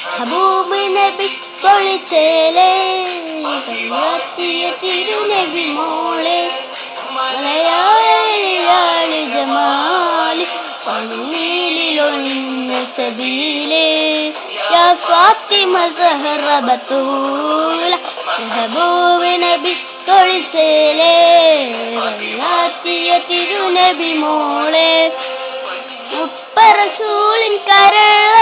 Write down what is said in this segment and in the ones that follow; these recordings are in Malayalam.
ഹബൂബ് നബി പൊളിച്ചേലേ തിരുനബി മോളെ മലയാളി ജമാലി പണിയിലൊഴിഞ്ഞ സബീലേ യാ ഫാത്തിമ സഹറ ബത്തൂല ഹബൂബ് നബി പൊളിച്ചേലേ തിരുനബി മോളെ ഉപ്പ റസൂലിൻ കരള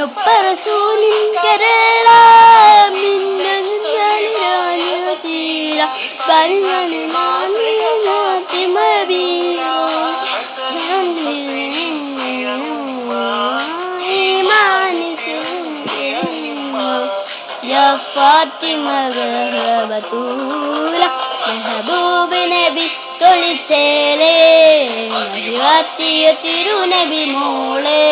ഉപ്പ റസൂലിൻ കരള മിന്നീല يا فاطمة زهرة بتول محبوب نبي തൊളിച്ചേലേ മഹിവാത്തിയ തിരുനബി മോളെ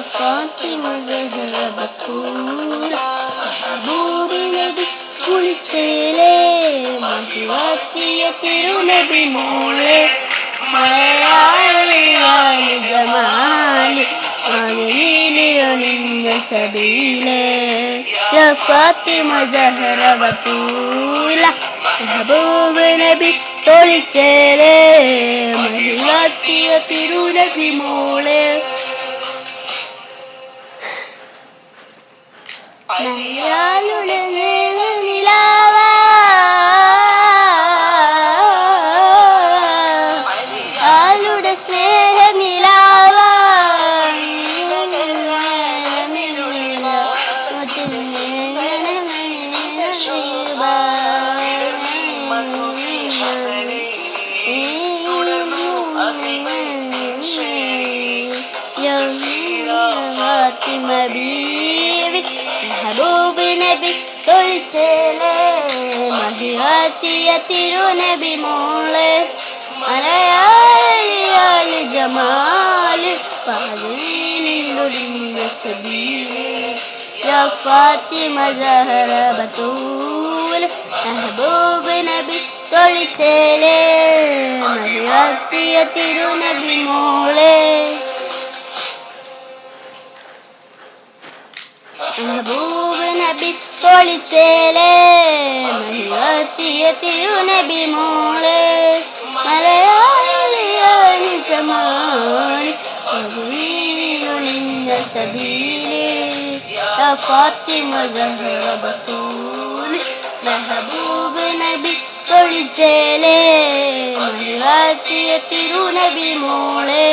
ഫാത്തിമ فاطمة زهرة بتول محبوب نبي കുളിച്ചേലേ മഹിവാത്തിയ തിരുനബി മോളെ മലയാളി ജമാലി പണിയിലൊഴിഞ്ഞ സബീലേ യാ ഫാത്തിമ സഹറ ബത്തൂല മെഹബൂബ് നബി തൊളിച്ചേലേ മഹിവാത്തിയ തിരുനബി മോളെ മലയാളുടെ നിലാവ ആളുടെ സ്നേഹ നിലാവ ഫാത്തിമ ബീവി ഹബൂബ് നബി തൊളിച്ചേലേ മഹിവാത്തിയ തിരുനബി മോളെ മലയാളി ജമാലി പണിയിലൊഴിഞ്ഞ സബീലേ യാ ഫാത്തിമ സഹറ ബത്തൂൽ ഹബൂബ് നബി തൊളിച്ചേലേ മഹിവാത്തിയ തിരുനബി മോളെ മെഹബൂബ് നബി തൊളിച്ചേലേ മഹിവാത്തിയ തിരുനബി മോളെ മലയാളി ജമാലി പണിയിലൊഴിഞ്ഞ സബീലേ യാ ഫാത്തിമ സഹറ ബത്തൂൽ മെഹബൂബ് നബി തൊളിച്ചേലേ മഹിവാത്തിയ തിരുനബി മോളെ